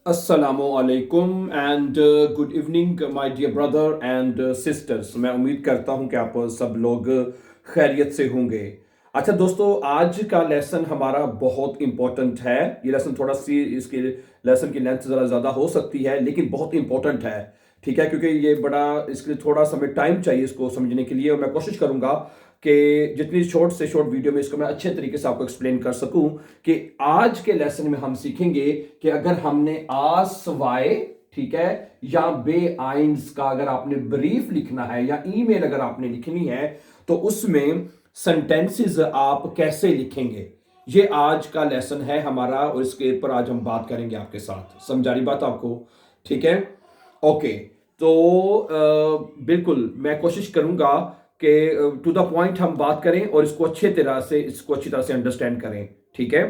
असलकुम and good evening my dear brother and sisters. मैं उम्मीद करता हूं कि आप सब लोग खैरियत से होंगे। अच्छा दोस्तों, आज का लेसन हमारा बहुत इंपॉर्टेंट है। ये लेसन थोड़ा सी इसके लेसन की लेंथ ज़रा ज़्यादा हो सकती है, लेकिन बहुत इंपॉर्टेंट है। ठीक है, क्योंकि ये बड़ा इसके लिए थोड़ा समय टाइम चाहिए इसको समझने के लिए, और मैं कोशिश करूंगा कि जितनी शॉर्ट से शॉर्ट वीडियो में इसको मैं अच्छे तरीके से आपको एक्सप्लेन कर सकूं कि आज के लेसन में हम सीखेंगे कि अगर हमने आस वाय, ठीक है, या बे आइंस का अगर आपने ब्रीफ लिखना है या ईमेल अगर आपने लिखनी है तो उसमें सेंटेंसेस आप कैसे लिखेंगे। ये आज का लेसन है हमारा, और इसके ऊपर आज हम बात करेंगे आपके साथ। समझा रही बात आपको? ठीक है, ओके। तो बिल्कुल मैं कोशिश करूंगा कि टू द पॉइंट हम बात करें और इसको अच्छी तरह से अंडरस्टैंड करें। ठीक है,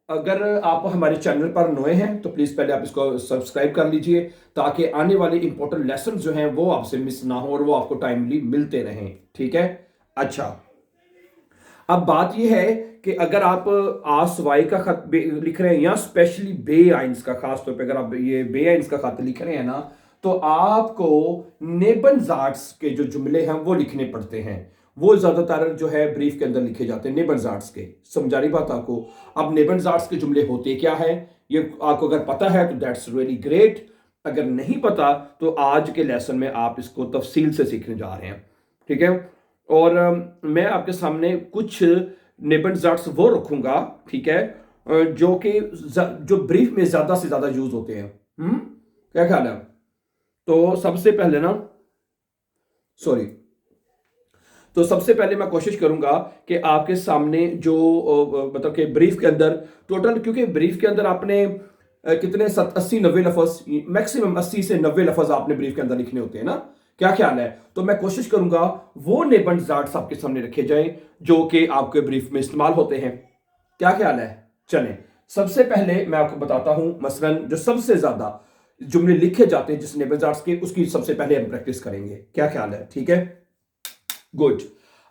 अगर आप हमारे चैनल पर नए हैं तो प्लीज़ पहले आप इसको सब्सक्राइब कर लीजिए, ताकि आने वाले इंपॉर्टेंट लेसन जो हैं वो आपसे मिस ना हो और वो आपको टाइमली मिलते रहें। ठीक है, अच्छा। अब बात यह है कि अगर आप आस वाई का खत लिख रहे हैं या स्पेशली बे आइंस का, खास तौर पे अगर आप ये बे आइंस का खत लिख रहे हैं ना, तो आपको नेबनजार्ट्स के जो जुमले हैं वो लिखने पड़ते हैं। वो ज्यादातर जो है ब्रीफ के अंदर लिखे जाते हैं नेबनजार्ट्स के। समझा रही बात आपको? अब नेबनजार्ट्स के जुमले होते क्या है, ये आपको अगर पता है तो दैट्स रियली ग्रेट। अगर नहीं पता तो आज के लेसन में आप इसको तफसील से सीखने जा रहे हैं। ठीक है, और मैं आपके सामने कुछ नेबनजार्ट्स वो रखूंगा, ठीक है, जो कि जो ब्रीफ में ज्यादा से ज्यादा यूज होते हैं। क्या ख्याल है? तो सबसे पहले ना, सॉरी, तो सबसे पहले मैं कोशिश करूंगा कि आपके सामने जो मतलब कि ब्रीफ के अंदर टोटल, क्योंकि ब्रीफ के अंदर आपने कितने 80-90 लफज, मैक्सिमम 80 से 90 लफज आपने ब्रीफ के अंदर लिखने होते हैं ना। क्या ख्याल है? तो मैं कोशिश करूंगा वो नेबनजार्ट्स आपके सामने रखे जाएं जो कि आपके ब्रीफ में इस्तेमाल होते हैं। क्या ख्याल है? चलें, सबसे पहले मैं आपको बताता हूं मसलन जो सबसे ज्यादा जुमले लिखे जाते हैं जिस नेबनजार्ट्स के, उसकी सबसे पहले हम प्रैक्टिस करेंगे। क्या ख्याल है? ठीक है, गुड।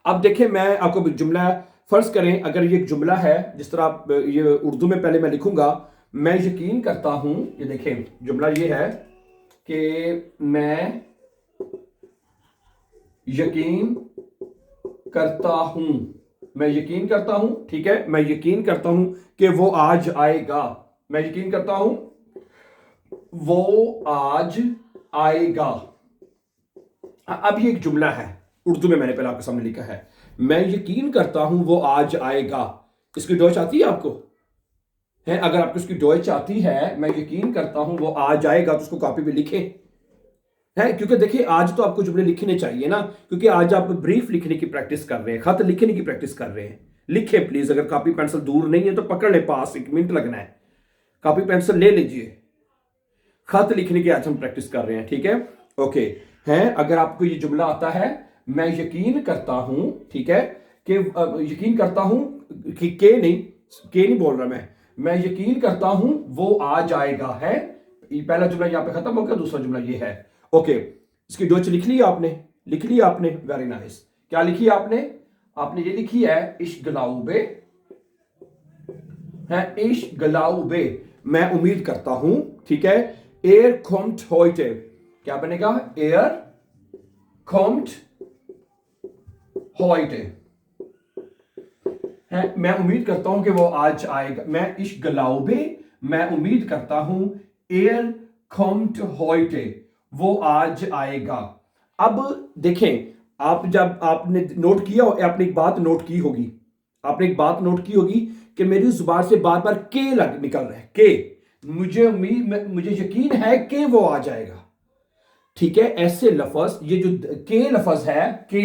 अब देखिए, मैं आपको जुमला, फर्ज करें अगर ये एक जुमला है जिस तरह आप ये उर्दू में पहले मैं लिखूंगा। मैं यकीन करता हूं, ये देखें जुमला ये है कि मैं यकीन करता हूं, मैं यकीन करता हूं, ठीक है, मैं यकीन करता हूं कि वो आज आएगा। मैं यकीन करता हूं वो आज आएगा। अब ये एक जुमला है, उर्दू में मैंने पहले आपके सामने लिखा है, मैं यकीन करता हूं वो आज आएगा। इसकी डॉच आती है आपको? है, अगर आपको इसकी डॉच आती है, मैं यकीन करता हूं वो आज आएगा, तो उसको कॉपी पे लिखें। है, क्योंकि देखिए आज तो आपको जुमले लिखने चाहिए ना, क्योंकि आज आप ब्रीफ लिखने की प्रैक्टिस कर रहे हैं, खत लिखने की प्रैक्टिस कर रहे हैं। लिखे प्लीज, अगर कॉपी पेंसिल दूर नहीं है तो पकड़ ले पास, 1 मिनट लगना है, कॉपी पेंसिल ले लीजिए। खत लिखने की आज हम प्रैक्टिस कर रहे हैं, ठीक है, ओके। है, अगर आपको ये जुमला आता है, मैं यकीन करता हूं, ठीक है, कि यकीन करता हूं कि के नहीं बोल रहा मैं यकीन करता हूं वो आज आएगा। है, पहला जुमला यहां पे खत्म हो गया, दूसरा जुमला ये है। ओके, इसकी डोच लिख ली आपने? लिख ली आपने, वेरी नाइस। क्या लिखी आपने? आपने ये लिखी है इश्क गलाउबे, है, इश्क गलाउबे, मैं उम्मीद करता हूं, ठीक है। एयर कॉम्ट होइटे, क्या बनेगा? एयर कॉम्ट होइटे, है, मैं उम्मीद करता हूं कि वो आज आएगा। मैं इश्क गलाउबे, मैं उम्मीद करता हूं, एयर कॉम्ट होइटे, वो आज आएगा। अब देखें, आप जब आपने नोट किया, आपने एक बात नोट की होगी, आपने एक बात नोट की होगी कि मेरी जुबान से बार बार के लग निकल रहा है, के। मुझे यकीन है कि वो आ जाएगा। ठीक है, ऐसे लफज, ये जो के लफज है, के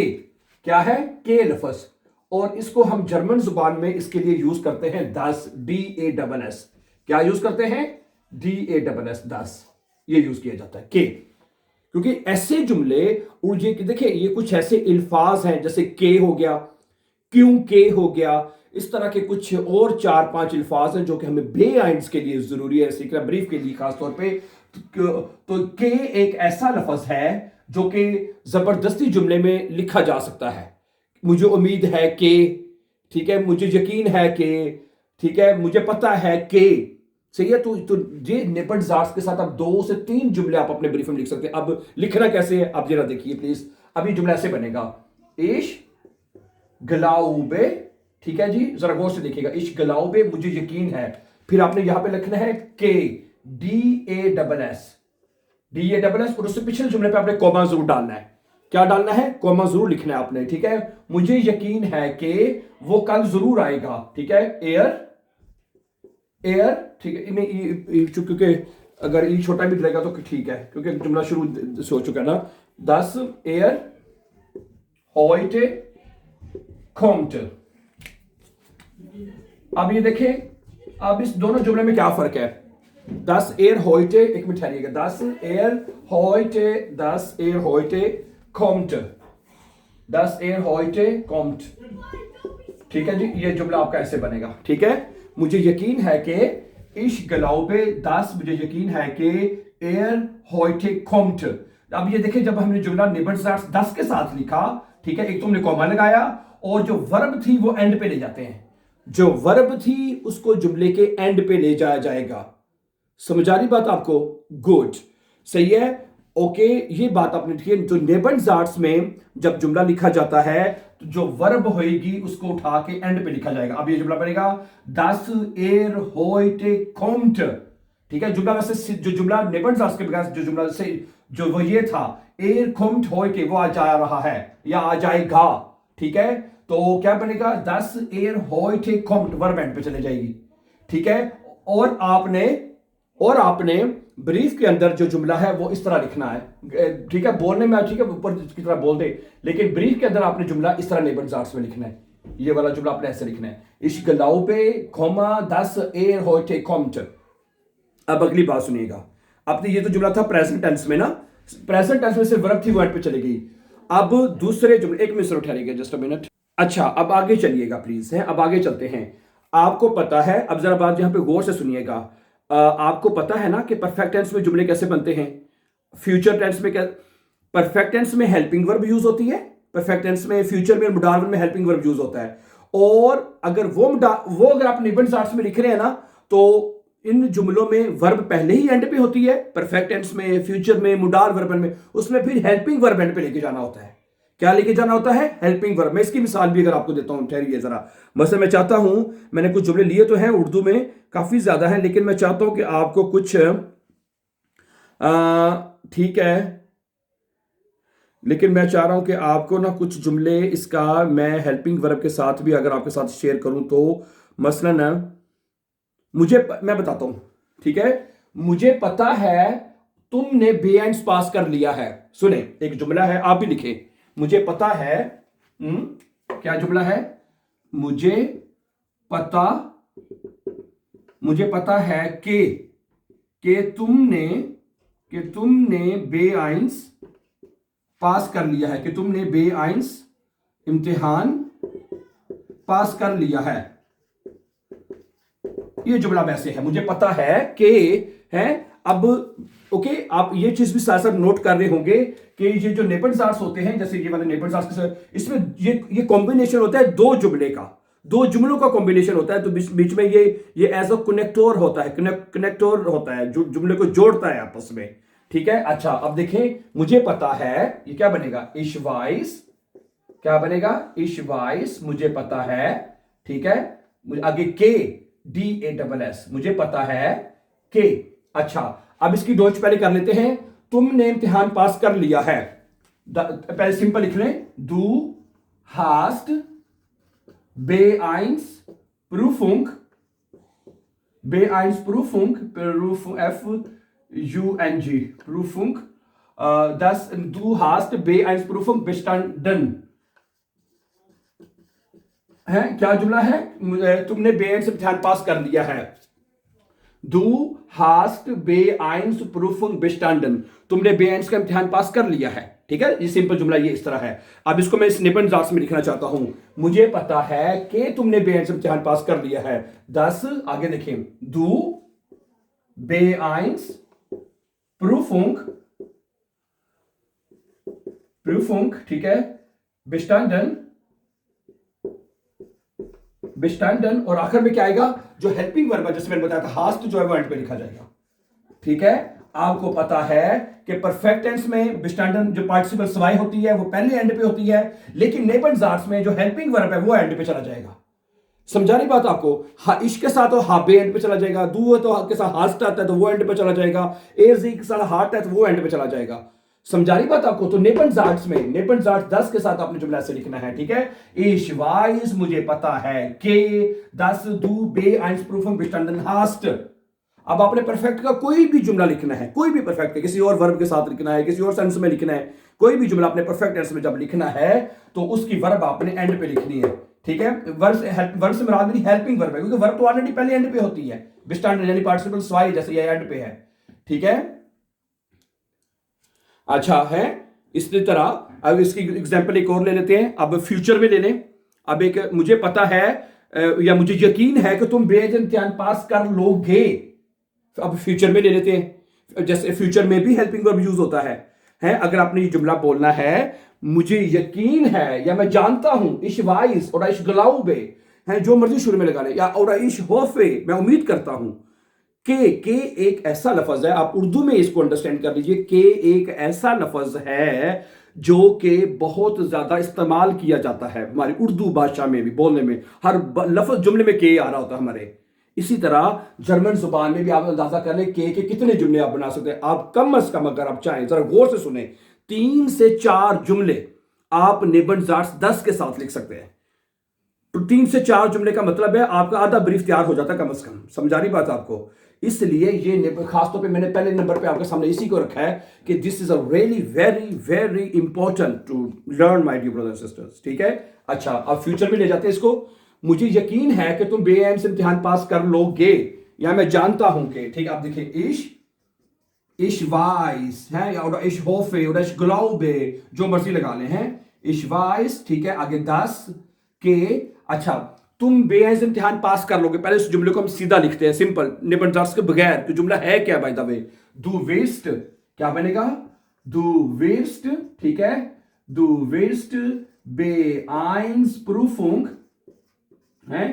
क्या है? के लफज, और इसको हम जर्मन जुबान में इसके लिए यूज करते हैं दस, DASS। क्या यूज करते हैं? DASS, दस, ये यूज किया जाता है के। क्योंकि ऐसे जुमले, और ये देखिए ये कुछ ऐसे अल्फाज हैं जैसे के हो गया, क्यों के हो गया, इस तरह के कुछ और 4-5 अल्फाज हैं जो कि हमें बे आइंस के लिए जरूरी है सीखना, ब्रीफ के लिए खास तौर पे। तो के एक ऐसा लफज है जो कि जबरदस्ती जुमले में लिखा जा सकता है। मुझे उम्मीद है कि, ठीक है, मुझे यकीन है कि, ठीक है, मुझे पता है कि, सही है। तो ये नेबर्ड जार्ट्स के साथ आप 2 से 3 जुमले आप अपने ब्रीफ में लिख सकते हैं। अब लिखना कैसे है आप जरा देखिए प्लीज। अभी जुमला ऐसे बनेगा, इश गलाउबे, ठीक है जी, जरा गौर से देखिएगा, इश गलाउबे मुझे यकीन है। फिर आपने यहां पे लिखना है के DASS, DASS, और उससे पिछले जुमले पे आपने कॉमा जरूर डालना है। क्या डालना है? कॉमा जरूर लिखना है आपने, ठीक है। मुझे यकीन है कि वो कल जरूर आएगा, ठीक है। एयर, ठीक है, क्योंकि अगर ई छोटा भी रहेगा तो ठीक है, क्योंकि जुमला शुरू से हो चुका है ना। 10 एयर heute kommt। अब ये देखें, अब इस दोनों जुमले में क्या फर्क है। 10 एयर heute, एक मिनट ठहरिएगा, 10 एयर heute, 10 एयर heute kommt, 10 एयर heute kommt, ठीक है जी। ये जुमला आपका ऐसे बनेगा, ठीक है। मुझे यकीन है कि इश गलाउबे 10, मुझे यकीन है कि एयर heute kommt। अब ये देखिए, जब हमने जुमला नेबर्ड जार्ट्स 10 के साथ लिखा, ठीक है, एक तो हमने कॉमा लगाया और जो वर्ब थी वो एंड पे ले जाते हैं, जो वर्ब थी उसको जुमले के एंड पे ले जाया जाएगा। समझ आ रही बात आपको? गुड, सही है, ओके। ये बात आपने ठीक है। जो नेबर्ड जार्ट्स में जब जुमला लिखा जाता है तो जो वर्ब होएगी उसको उठा के एंड पे लिखा जाएगा। अब ये जुमला बनेगा 10 एयर heute kommt, ठीक है। जुमला वैसे जो जुमला नेबर्ड जार्ट्स के बगैर जो जुमला से जो वो ये था, एयर kommt heute, वो आ जा रहा है या आ जाएगा, ठीक है। तो क्या बनेगा? 10 एयर heute kommt, वर्ब एंड पे चले जाएगी, ठीक है। और आपने ब्रीफ के अंदर जो जुमला है वो इस तरह लिखना है, ठीक है। बोलने में ठीक है ऊपर की तरह बोल दे, लेकिन ब्रीफ के अंदर आपने जुमला इस तरह नेबर्ड जार्ट्स में लिखना है। ये वाला जुमला आपने ऐसे लिखना है, इश गलाउबे कॉमा 10 एयर heute kommt। अब अगली बात सुनिएगा, आपने ये तो जुमला था प्रेजेंट टेंस में ना, प्रेजेंट टेंस में से वर्ब थी वर्ड पे चली गई। अब दूसरे जुमले, एक मिनट उठाइएगा, जस्ट अ मिनट। अच्छा, अब आगे चलिएगा प्लीज, है, अब आगे चलते हैं। आपको पता है, अब जरा बात यहां पे गौर से सुनिएगा, आपको पता है ना कि परफेक्ट टेंस में जुमले कैसे बनते हैं। फ्यूचर टेंस में क्या, परफेक्ट टेंस में हेल्पिंग वर्ब यूज होती है, परफेक्ट टेंस में, फ्यूचर में, मुडार में हेल्पिंग वर्ब यूज होता है। और अगर वो अगर आप नेबर्ड जार्ट्स में लिख रहे हैं ना, तो इन जुमलों में वर्ब पहले ही एंड पे होती है, परफेक्ट टेंस में, फ्यूचर में, मुडार वर्ब में, उसमें फिर हेल्पिंग वर्ब एंड पे लेके जाना होता है। क्या लेके जाना होता है? Helping verb. मैं इसकी मिसाल भी अगर आपको देता हूं, ठहरिए जरा। मसलन मैं चाहता हूं, मैंने कुछ जुमले लिए तो हैं उर्दू में, काफी ज्यादा है, लेकिन मैं चाहता हूं कि आपको कुछ ठीक है, लेकिन मैं चाह रहा हूं कि आपको ना कुछ जुमले इसका मैं हेल्पिंग वर्ब के साथ भी अगर आपके साथ शेयर करूं तो, मसलन मैं बताता हूं, ठीक है। मुझे पता है तुमने बेएंड्स पास कर लिया है। सुने, एक जुमला है, आप भी लिखे, मुझे पता है, क्या जुमला है? मुझे पता है कि तुमने बेआइंस पास कर लिया है, कि तुमने बेआइंस इम्तिहान पास कर लिया है। ये जुमला वैसे है, मुझे पता है कि, है। अब ओके, आप ये चीज भी साथ साथ नोट कर रहे होंगे कि ये जो नेबर्ड जार्ट्स होते हैं, जैसे ये वाले नेबर्ड जार्ट्स के, इसमें ये कॉम्बिनेशन होता है दो जुमले का, दो जुमलों का कॉम्बिनेशन होता है। तो बीच में ये एज अ कनेक्टर होता है, कनेक्टर होता है, जो जुमले को जोड़ता है आपस में, ठीक है। अच्छा, अब देखें, मुझे पता है, ये क्या बनेगा? इशवाइस, क्या बनेगा? इशवाइस, मुझे पता है, ठीक है। आगे के DASS, मुझे पता है कि। अच्छा, अब इसकी डोच पहले कर लेते हैं। तुमने इम्तिहान पास कर लिया है, पहले सिंपल लिख लें, दू हास्ट बेआइंस प्रूफुंग, बेआइंस प्रूफुंग, FUNG, प्रूफुंग, du hast Beeinspruchung bestanden, है। क्या जुमला है? तुमने बेएंड्स इम्तिहान पास कर लिया है। Du hast Beeinspruchung bestanden, तुमने बेएंड्स का इम्तिहान पास कर लिया है, ठीक है। ये सिंपल जुमला ये इस तरह है। अब इसको मैं नेबर्ड जार्ट्स में लिखना चाहता हूं, मुझे पता है कि तुमने बेएंड्स इम्तिहान पास कर लिया है। 10, आगे देखें, du Beeinspruchung, ठीक है, bestanden, bestanden और आखिर में क्या आएगा, जो हेल्पिंग वर्ब है जैसे मैंने बताया था हास्ट जो है वो एंड पे लिखा जाएगा। ठीक है, आपको पता है कि परफेक्ट टेंस में bestanden जो पार्टिसिपल सवाई होती है वो पहले एंड पे होती है, लेकिन नेबनजार्ट्स में जो हेल्पिंग वर्ब है वो एंड पे चला जाएगा। समझा रही बात आपको? इश्क के साथ तो हाबे एंड पे चला जाएगा, दू है तो के साथ हास्ट आता है तो वो एंड पे चला जाएगा, एजी के साथ हार्ट है तो वो एंड पे चला जाएगा। समझा रही बात आपको? तो नेबनजार्ट्स में नेबनजार्ट्स 10 के साथ आपने जुमला ऐसे लिखना है। ठीक है, इश वाइस मुझे पता है के 10 दू बे eins prüfung bestanden hast। अब आपने परफेक्ट का कोई भी जुमला लिखना है, कोई भी परफेक्ट है, किसी और वर्ब के साथ लिखना है, किसी और सेंस में लिखना है, कोई भी जुमला अपने परफेक्ट टेंस में जब लिखना है तो उसकी वर्ब आपने एंड पे लिखनी है। ठीक है, वर्ब से मुराद मेरी हेल्पिंग वर्ब है, क्योंकि वर्ब तो ऑलरेडी पहले एंड पे होती है, bestanden यानी पार्टिसिपल सवाई जैसे ये एंड पे है। ठीक है, अच्छा है। इसी तरह अब इसकी एग्जांपल एक और ले लेते हैं, अब फ्यूचर में ले लें। अब एक मुझे पता है या मुझे यकीन है कि तुम बेज इम्तिहान पास कर लोगे। अब फ्यूचर में ले लेते हैं, जैसे फ्यूचर में भी हेल्पिंग वर्ब यूज होता है अगर आपने ये जुमला बोलना है मुझे यकीन है या मैं जानता हूं, इश वाइस और इश ग्लाउबे है, जो मर्जी शुरू में लगा ले, या और इश होफे मैं उम्मीद करता हूं। के एक ऐसा लफज है, आप उर्दू में इसको अंडरस्टैंड कर लीजिए, के एक ऐसा लफज है जो कि बहुत ज्यादा इस्तेमाल किया जाता है हमारी उर्दू भाषा में भी, बोलने में हर लफज जुमले में के आ रहा होता है हमारे। इसी तरह जर्मन जुबान में भी आप अंदाजा कर लें के कितने जुमले आप बना सकते हैं। आप कम अज कम अगर आप चाहें जरा गौर से सुने, 3 से 4 जुमले आप नेबनजार्ट्स 10 के साथ लिख सकते हैं। तो 3 से 4 जुमले का मतलब है आपका आधा ब्रीफ तैयार हो जाता है कम से कम। समझा रही बात आपको? इसलिए ये खासतौर पे मैंने पहले नंबर पे आपके सामने इसी को रखा है कि this is a really very very important to learn my dear brothers and sisters. ठीक है, अच्छा अब फ्यूचर में ले जाते हैं इसको। मुझे यकीन है कि तुम बेएम से इम्तिहान पास कर लोगे, या मैं जानता हूं कि। ठीक है, आप देखिए इश वाइस है या इश होफे और इश ग्लाउबे जो मर्जी लगा ले हैं, इश वाइस। ठीक है, आगे 10 के। अच्छा, तुम बेअज़ इम्तिहान पास कर लोगे, पहले इस जुमले को हम सीधा लिखते हैं सिंपल नेबनजार्ट्स के बगैर। तो जुमला है क्या बाय द वे? दू विस्ट, क्या बनेगा? दू विस्ट। ठीक है, दू विस्ट बेअइंस प्रूफुंग है,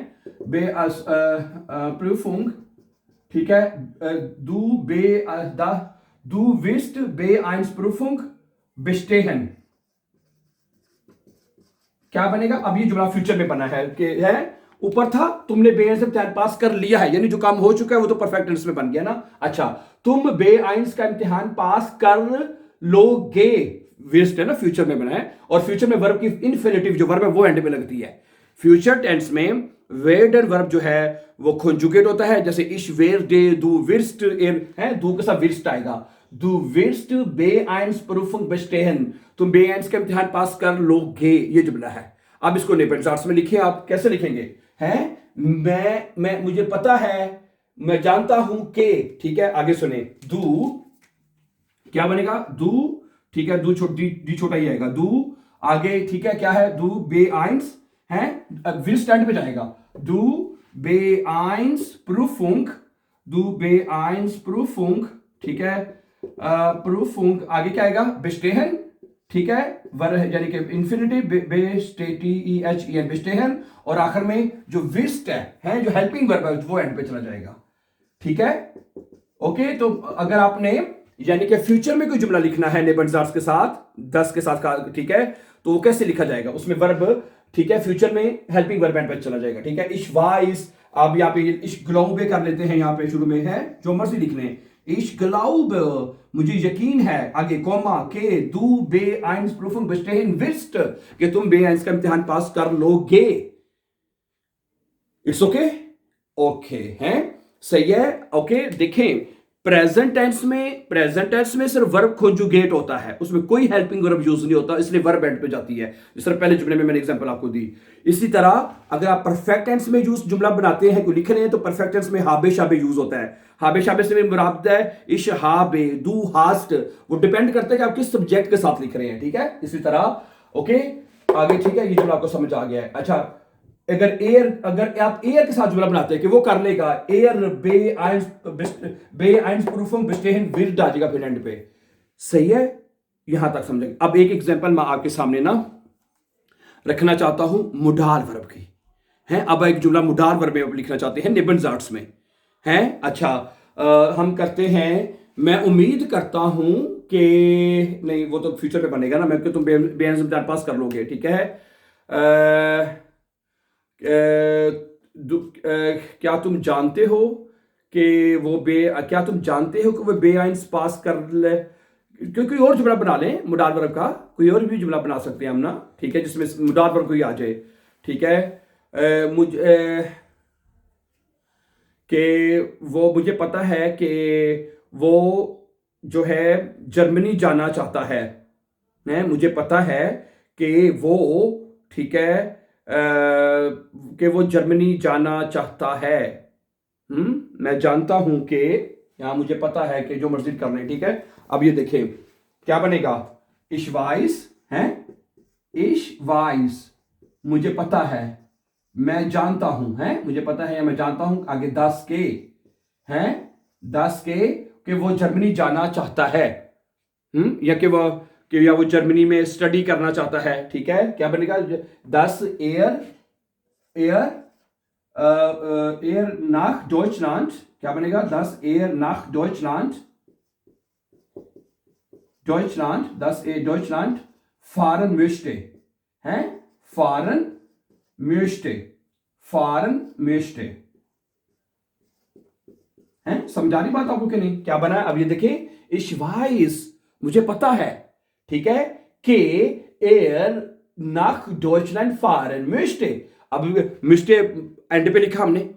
प्रूफुंग। ठीक है, दू विस्ट बेअइंस प्रूफुंग bestehen। क्या बनेगा? अब ये जुमला फ्यूचर में बना है कि है ऊपर था तुमने बेआइंस का इम्तिहान पास कर लिया है, यानी जो काम हो चुका है वो तो परफेक्ट टेंस में बन गया ना। अच्छा, तुम बेआइंस का इम्तिहान पास कर लोगे, वेस्ट है ना, फ्यूचर में बना है। और फ्यूचर में वर्ब की इन्फिनिटिव जो वर्ब है वो एंड में लगती है। फ्यूचर टेंस में वेडर वर्ब जो है वो कॉन्जुगेट होता है, जैसे इश वेर डे दू विर्स्ट एर है, दू के साथ विर्स्ट आएगा। दू विर्स्ट बेआइंस प्रूफुंग bestehen, तुम बेआइंस का इम्तिहान पास कर लोगे, ये जुमला है। अब इसको नेबनजार्ट्स में लिखिए। आप कैसे लिखेंगे? हैं मैं मुझे पता है, मैं जानता हूं के। ठीक है, आगे सुने, दू क्या बनेगा? दू। ठीक है, दू डी छोटा ही आएगा, दू आगे। ठीक है, क्या है? दू बेआइंस है, विल स्टैंड पे जाएगा। दू बेआइंस प्रूफुंग, दू बेआइंस प्रूफुंग। ठीक है, प्रूफुंग आगे क्या आएगा? bestehen। ठीक है, वर्ब यानी कि इन्फिनिटिव bestehen bestehen। और आखिर में जो विस्ट है जो हेल्पिंग वर्ब है वो एंड पे चला जाएगा। ठीक है, ओके। तो अगर आपने यानी कि फ्यूचर में कोई जुमला लिखना है नेबनजार्ट्स के साथ 10 के साथ का, ठीक है, तो वो कैसे लिखा जाएगा? उसमें वर्ब, ठीक है, फ्यूचर में हेल्पिंग वर्ब एंड पे चला जाएगा। ठीक है, इश वाइस, आप यहाँ पे इश ग्लाउबे कर लेते हैं, यहाँ पे शुरू में है जो मर्जी लिख लें, इश ग्लाउब मुझे यकीन है, आगे कॉमा के दू बेअइंस प्रूफुंग bestehen wirst, कि तुम बेअइंस का इम्तिहान पास कर लोगे। इट्स ओके, ओके है, सही है, ओके। देखें प्रेजेंट टेंस में सिर्फ वर्ब कॉन्जुगेट होता है, उसमें कोई हेल्पिंग वर्ब यूज नहीं होता, इसलिए वर्ब एंड पे जाती है, जिस तरह पहले जुमले में मैंने एग्जांपल आपको दी। इसी तरह अगर आप परफेक्ट टेंस में यूज जुमला बनाते हैं, कोई लिख रहे हैं, तो परफेक्ट टेंस में हाबे शाबे यूज होता है। हाबे शाबे से मुराद है इश हाबे दू हास्ट, वो डिपेंड करता है कि आप किस सब्जेक्ट के साथ लिख रहे हैं। ठीक है, इसी तरह ओके आगे। ठीक है, ये जुमला आपको समझ आ गया है। अच्छा, अगर आप एयर के साथ जुमला बनाते हैं कि वो कर लेगा, एयर बेअइंस प्रूफुंग bestehen wird आ जाएगा फिर एंड पे। सही है, यहां तक समझेंगे। अब एक एग्जांपल मैं आपके सामने ना रखना चाहता हूं मुडाल वर्ब की। हैं। अब एक जुमला मुडार वर्ब में लिखना चाहते हैं नेबनजार्ट्स में हैं। अच्छा, हम करते हैं, मैं उम्मीद करता हूं कि, नहीं वो तो फ्यूचर में बनेगा ना, मैं कि तुम बेनज़ार पास कर लोगे, ठीक है। क्या तुम जानते हो कि वो क्या तुम जानते हो कि वो बेआइंस पास कर ले, कोई और जुमला बना लें मुडार वर्ब का, कोई और भी जुमला बना सकते हैं हम ना, ठीक है, जिसमें मुडार वर्ब कोई आ जाए, ठीक है। कि वो मुझे पता है कि वो जो है जर्मनी जाना चाहता है, मुझे पता है कि वो, ठीक है, कि वो जर्मनी जाना चाहता है। मैं जानता हूं कि, यहां मुझे पता है कि, जो मर्जी कर लें, ठीक है। अब ये देखें क्या बनेगा, इश वाइस है, इश वाइस मुझे पता है, मैं जानता हूं, है मुझे पता है या मैं जानता हूं, आगे 10 के हैं, 10 के कि वो जर्मनी जाना चाहता है, या कि या वो जर्मनी में स्टडी करना चाहता है, ठीक है। क्या बनेगा, 10 एयर एयर एयर नाख डॉइचलैंड, क्या बनेगा, 10 एयर नाख Deutschland, Deutschland 10 air Deutschland Faran म्यूस्टे हैं, फारन म्यूस्टे, फारन म्यूस्टे हैं। समझा रही बात आपको कि नहीं, क्या बना है। अब ये देखिए, इश वाइस मुझे पता है, ठीक है, कि एयर नाख डॉइचलैंड फारन म्यूस्टे, अब म्यूस्टे एंड पे लिखा हमने,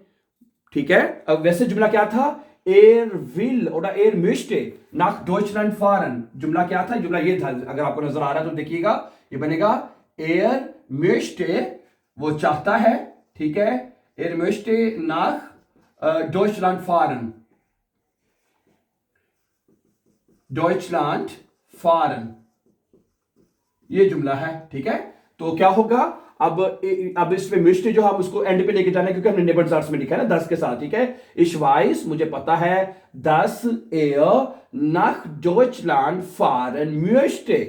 ठीक है। अब वैसे जुमला क्या था, एयर विल और एयर म्यूस्टे नाख डॉइचलैंड फारन, जुमला क्या था, जुमला ये था, अगर आपको नजर आ रहा है तो देखिएगा, ये बनेगा एयर म्यूस्टे वो चाहता है, ठीक है, एयर म्यूस्टे नाख डॉइचलैंड फारन, डॉइचलैंड फारन, ये जुमला है, ठीक है। तो क्या होगा, अब इसमें मिस्टे जो हम उसको एंड पे लेके जाना है, क्योंकि हमने नेबनजार्ट्स में लिखा है ना 10 के साथ, ठीक है। इश वाइस मुझे पता है, 10 एयर नाख डॉइचलैंड फारन म्यूस्टे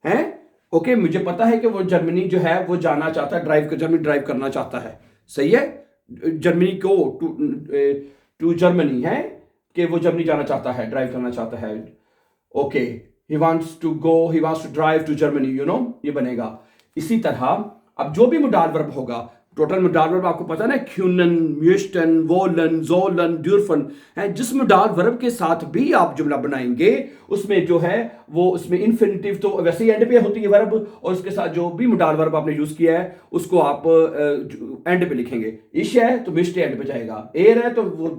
हैं, ओके, मुझे पता है कि वो जर्मनी जो है वो जाना चाहता है, जर्मनी ड्राइव करना चाहता है, सही है, जर्मनी को टू जर्मनी है, कि वो जर्मनी जाना चाहता है, ड्राइव करना चाहता है, okay, he wants to go, he wants to drive to Germany, you know, ये बनेगा। इसी तरह अब जो भी मुडार वर्ब होगा, टोटल मुडार वर्ब आपको पता है ना, क्यूनन, म्यूस्टन, वोलन, जोलन, ड्यूरफन है, जिस मुडार वर्ब के साथ भी आप जुमला बनाएंगे उसमें जो है वो, उसमें इन्फिनिटिव तो वैसे ही एंड पे होती है वर्ब, और उसके साथ जो भी मुडार वर्ब आपने यूज किया है उसको आप एंड पे लिखेंगे। इश है तो मिस्टे एंड पे जाएगा, एर है तो वो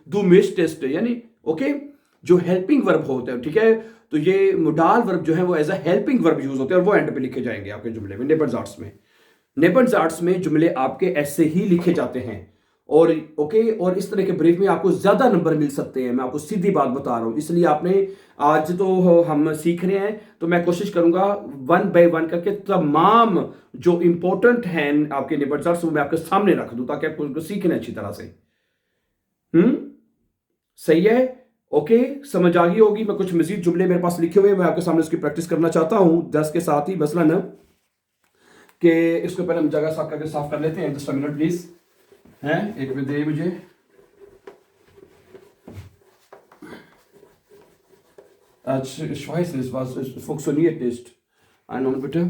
दो मिस्टेस्ट, यानी ओके, जो हेल्पिंग वर्ब होते हैं, ठीक है। तो ये मुडार वर्ब जो है वो as a helping verb use होते हैं, और वो एंड पे लिखे जाएंगे आपके जुमले में, नेबनजार्ट्स में। नेबनजार्ट्स में जुमले आपके ऐसे ही लिखे जाते हैं, और ओके, और इस तरह के ब्रीफ में आपको ज्यादा नंबर मिल सकते हैं, मैं आपको सीधी बात बता रहा हूं। इसलिए आपने, आज तो हम सीख रहे हैं, तो मैं कोशिश करूंगा 1 बाय 1 करके तमाम जो इंपॉर्टेंट हैं आपके नेबनजार्ट्स वो मैं आपके सामने रख दूं, ताकि आपको उनको सीखने अच्छी तरह से। सही है, ओके, समझ आ गई होगी। मैं कुछ मजीद जुमले मेरे पास लिखे हुए, मैं आपके सामने उसकी प्रैक्टिस करना चाहता हूं 10 के साथ ही, मसलन कि इसको पहले हम जगह साफ कर लेते हैं, जस्ट अ मिनट प्लीज, हैं, एक मिनट दे मुझे। Ich weiß nicht, was es funktioniert nicht. Einen Moment bitte.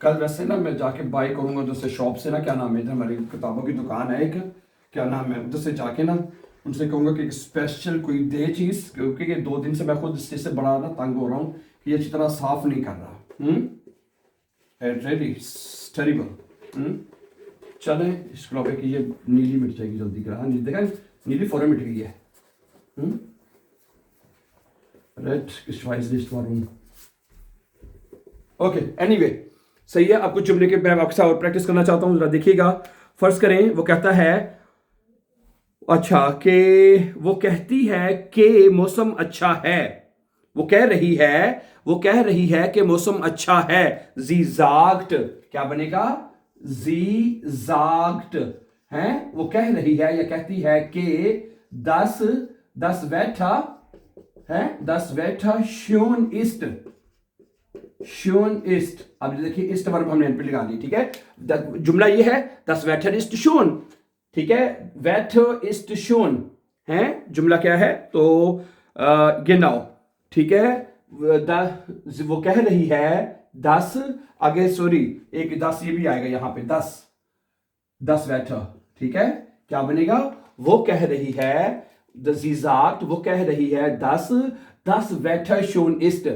कल वैसे ना मैं जाके बाय करूंगा जैसे शॉप से ना, क्या नाम है, हमारी किताबों की दुकान है एक, क्या नाम है, उधर से जाके ना उनसे कहूंगा कि स्पेशल कोई दे चीज़, क्योंकि ये 2 दिन से मैं खुद इस चीज़ से बड़ा ना तंग हो रहा हूँ कि ये अच्छी तरह साफ नहीं कर रहा। Really terrible. चले इसको लगे कि ये नीली मिट जाएगी जल्दी करा, हाँ देखा नीली फौरन मिट गई है। रेड लिस्ट वारूम, ओके, एनीवे सही है। आपको जुमले के मैं आपके साथ प्रैक्टिस करना चाहता हूं, जरा देखिएगा। फर्ज करें वो कहता है, अच्छा, कि वो कहती है कि मौसम अच्छा है, वो कह रही है कि मौसम अच्छा है, जी जाग्ट, क्या बनेगा, जी जाग्ट है, वो कह रही है या कहती है कि 10 das Wetter है, das Wetter schön ist, schön ist। अब देखिए इस्ट वर्ब हमने पे लगा ली, ठीक है। जुमला ये है das Wetter ist schön, ठीक है। Wetter ist schön है, जुमला क्या है तो genau, ठीक है। वो कह रही है दस, आगे सॉरी एक 10 ये भी आएगा यहाँ पे, 10 Wetter, ठीक है। क्या बनेगा, वो कह रही है, sie sagt, वो कह रही है das Wetter schön ist।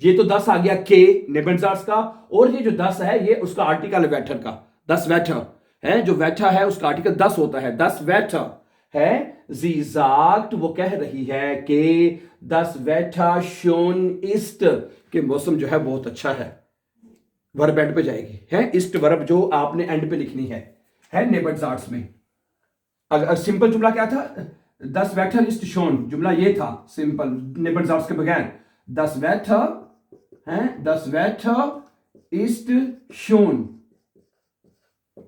ये तो 10 आ गया के नेबेनजार्स का, और ये जो 10 है ये उसका आर्टिकल है वेटर का, 10 Wetter है, जो वेटर है उसका आर्टिकल 10 होता है, 10 Wetter है। sie sagt, वो कह रही है कि das Wetter schön ist, कि मौसम जो है बहुत अच्छा है। वर्ब एंड पे जाएगी है, इस्ट वर्ब जो आपने एंड पे लिखनी है नेबेनजार्स में। अगर सिंपल जुमला क्या था, das Wetter ist schön, जुमला ये था सिंपल नेबेनजार्स के बगैर, das Wetter है, das Wetter ist schön,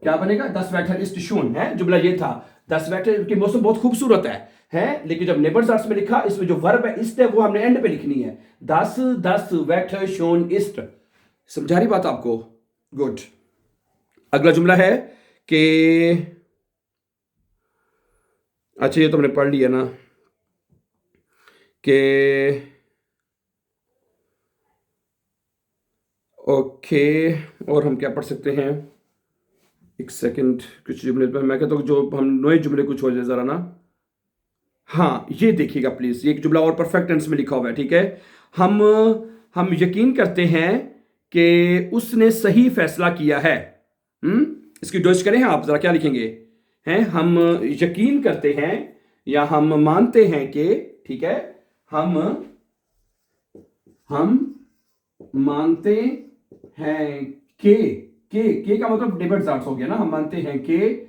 क्या बनेगा, das Wetter ist schön है, जुमला ये था। das Wetter की मौसम बहुत खूबसूरत है, लेकिन जब नेबेनजार्स में लिखा, इसमें जो वर्ब है ist है वो हमने एंड पे लिखनी है, das Wetter schön ist। समझा रही बात आपको, गुड। अगला जुमला है कि अच्छा ये तो हमने पढ़ लिया ना, कि ओके, और हम क्या पढ़ सकते हैं, एक सेकंड, कुछ जुमले पर मैं कहता हूँ जो हम नए जुमले कुछ हो जाए जरा ना। हाँ ये देखिएगा प्लीज, ये एक जुमला और परफेक्ट टेंस में लिखा हुआ है, ठीक है। हम यकीन करते हैं कि उसने सही फैसला किया है। इसकी डोज करें आप जरा, क्या लिखेंगे हैं, हम यकीन करते हैं या हम मानते हैं कि, ठीक है, हम मानते हैं के का मतलब नेबेनजार्स हो गया ना, हम मानते हैं कि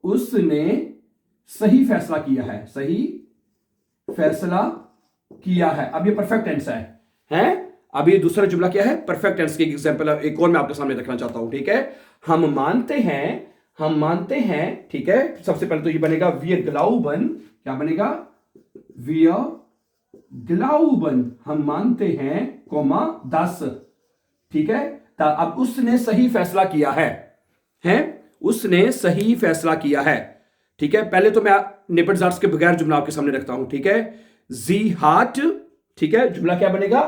उसने सही फैसला किया है, सही फैसला किया है। अब ये परफेक्ट टेंस है। अब ये दूसरा जुमला क्या है, परफेक्ट टेंस की एग्जांपल एक और मैं आपके सामने रखना चाहता हूं, ठीक है। हम मानते हैं, ठीक है। सबसे पहले तो ये बनेगा wir glauben, क्या बनेगा, wir glauben, हम मानते हैं, कोमा das, ठीक है। अब उसने सही फैसला किया है, उसने सही फैसला किया है, ठीक है। पहले तो मैं नेबेनजार्स के बगैर जुमला आपके सामने रखता हूं, ठीक है। sie hat, ठीक है, जुमला क्या बनेगा,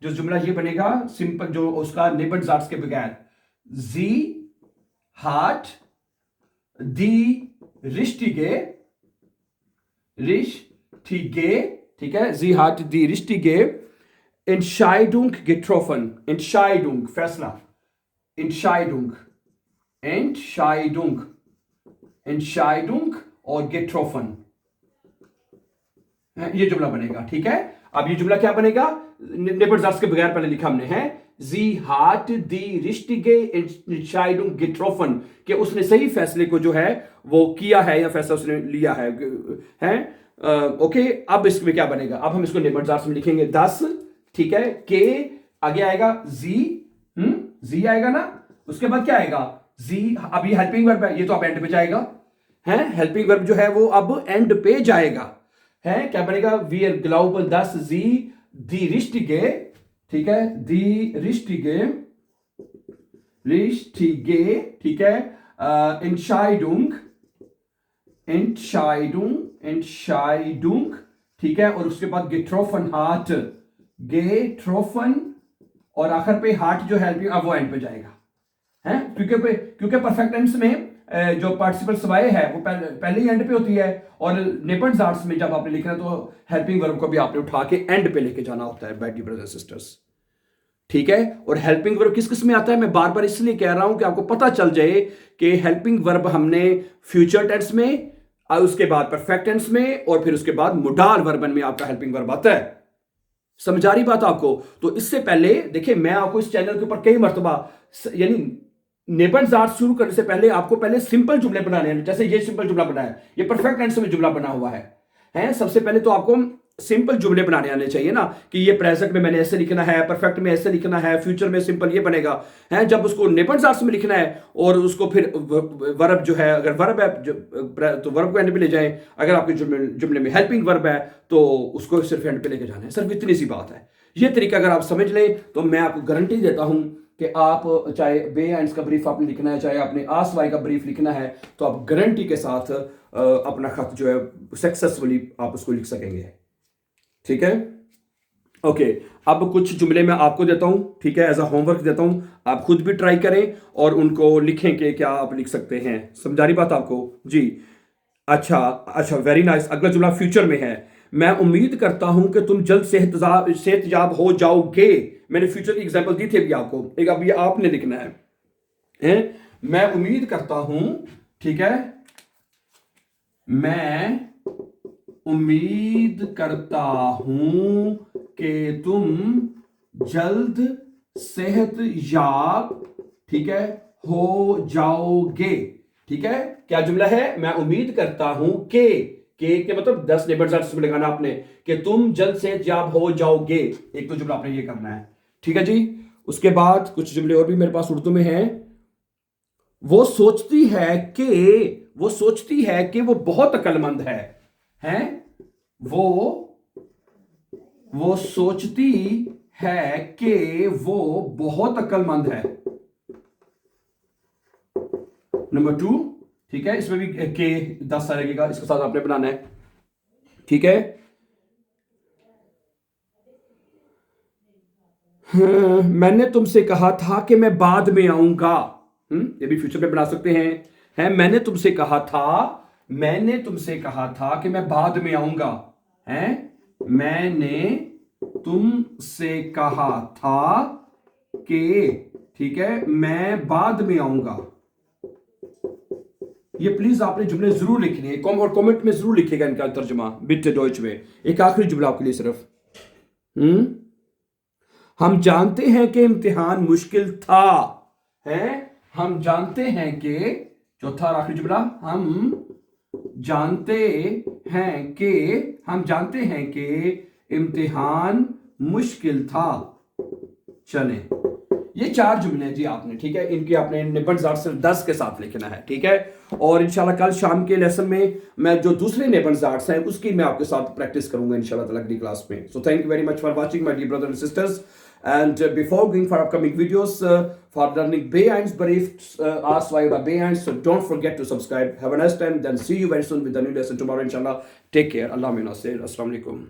जो जुमला ये बनेगा सिंपल, जो उसका नेबेनजार्स के बगैर, sie hat die richtige, ठीक है, sie hat die richtige Entscheidung getroffen, Entscheidung, फैसला, Entscheidung और getroffen, ये जुमला बनेगा, ठीक है। अब ये जुमला क्या बनेगा, नेबेनजार्स के बगैर पहले लिखा हमने है, sie hat die richtige Entscheidung getroffen, कि उसने सही फैसले को जो है वो किया है या फैसला उसने लिया है। ओके, अब इसमें क्या बनेगा, अब हम इसको नेबेनजार्स में लिखेंगे 10, ठीक है। के आगे आएगा जी आएगा ना, उसके बाद क्या आएगा, जी। अब ये हेल्पिंग वर्ब है, ये तो अब एंड पे जाएगा, है हेल्पिंग वर्ब जो है वो अब एंड पे जाएगा, है। क्या बनेगा, wir glauben dass sie die richtige, ठीक है, die richtige, ठीक है, Entscheidung, ठीक है, और उसके बाद getroffen hat, और आखिर पे हार्ट जो हेल्पिंग, अब वो एंड पे जाएगा, है, क्योंकि परफेक्ट टेंस में जो पार्टिसिपल सवाए है वो पहले ही एंड पे होती है, और नेबेनजार्स में जब आपने लिखना है तो हेल्पिंग वर्ब को भी आपने उठा के एंड पे लेके जाना होता है, बैड ब्रदर्स सिस्टर्स, ठीक है। और हेल्पिंग वर्ब किस किस में आता है, मैं बार बार इसलिए कह रहा हूं कि आपको पता चल जाए कि हेल्पिंग वर्ब हमने फ्यूचर टेंस में, उसके बाद परफेक्ट टेंस में, और फिर उसके बाद मोडाल वर्बन में आपका हेल्पिंग वर्ब आता है। समझा रही बात आपको। तो इससे पहले देखिए, मैं आपको इस चैनल के ऊपर कई मर्तबा, यानी नेबेनजार्स शुरू करने से पहले आपको पहले सिंपल जुमले बनाने हैं, जैसे ये सिंपल जुमला बना है, ये परफेक्ट टेंस में जुमला बना हुआ है। सबसे पहले तो आपको सिंपल जुमले बनाने आने चाहिए ना, कि ये प्रेजेंट में मैंने ऐसे लिखना है, परफेक्ट में ऐसे लिखना है, फ्यूचर में सिंपल ये बनेगा है। जब उसको नेपन आर्ट्स में लिखना है और उसको फिर वर्ब जो है, अगर वर्ब है तो वर्ब को एंड पे ले जाएं, अगर आपके जुमले में हेल्पिंग वर्ब है तो उसको सिर्फ एंड पे लेके जाना है। सिर्फ इतनी सी बात है। ये तरीका अगर आप समझ लें तो मैं आपको गारंटी देता हूं कि आप चाहे बे एंड्स का ब्रीफ आपने लिखना है, चाहे आपने आस वाई का ब्रीफ लिखना है, तो आप गारंटी के साथ अपना खत जो है सक्सेसफुली आप उसको लिख सकेंगे। ठीक है, ओके। अब कुछ जुमले मैं आपको देता हूं, ठीक है, एज अ होमवर्क देता हूं, आप खुद भी ट्राई करें और उनको लिखें कि क्या आप लिख सकते हैं। समझा रही बात आपको जी? अच्छा, वेरी नाइस। अगला जुमला फ्यूचर में है। मैं उम्मीद करता हूं कि तुम जल्द सेहतयाब हो जाओगे। मैंने फ्यूचर की एग्जांपल दी थी अभी आपको, एक अब ये आपने लिखना है? मैं उम्मीद करता हूं, ठीक है, मैं उम्मीद करता हूं कि तुम जल्द सेहतयाब, ठीक है, हो जाओगे। ठीक है, क्या जुमला है? मैं उम्मीद करता हूं के मतलब 10 नेबर में लगाना आपने कि तुम जल्द सेहतयाब हो जाओगे। एक तो जुमला आपने ये करना है, ठीक है जी। उसके बाद कुछ जुमले और भी मेरे पास उर्दू में हैं। वो सोचती है कि वो बहुत अक्लमंद है, हैं? वो सोचती है कि वो बहुत अक्लमंद है। नंबर 2, ठीक है, इसमें भी के 10 लगेगा, इसके साथ आपने बनाना है। ठीक है, मैंने तुमसे कहा था कि मैं बाद में आऊंगा। ये भी फ्यूचर में बना सकते हैं। मैंने तुमसे कहा था कि मैं बाद में आऊंगा। हैं? मैंने तुमसे कहा था कि, ठीक है, मैं बाद में आऊंगा। ये प्लीज आपने जुमले जरूर लिखने हैं, और कमेंट में जरूर लिखिएगा इनका तर्जुमा बिट डॉइच में। एक आखिरी जुमला आपके लिए सिर्फ। हम जानते हैं कि इम्तिहान मुश्किल था। हैं? हम जानते हैं कि, चौथा और आखिरी जुमला, हम जानते हैं कि इम्तिहान मुश्किल था। चलें, ये 4 जुमले हैं जी आपने, ठीक है, इनके आपने निबंध सिर्फ 10 के साथ लिखना है। ठीक है, और इंशाल्लाह कल शाम के लेसन में मैं जो दूसरे निबंध हैं उसकी मैं आपके साथ प्रैक्टिस करूंगा इंशाल्लाह ताला अगली क्लास में। So thank you very much for watching my dear brothers and sisters, and before going for upcoming videos for learning Bayans briefs, ask why the Bayans, so don't forget to subscribe. Have a nice time, then see you very soon with the new lesson tomorrow inshallah. Take care. Allah Nasir. Assalamu alaikum.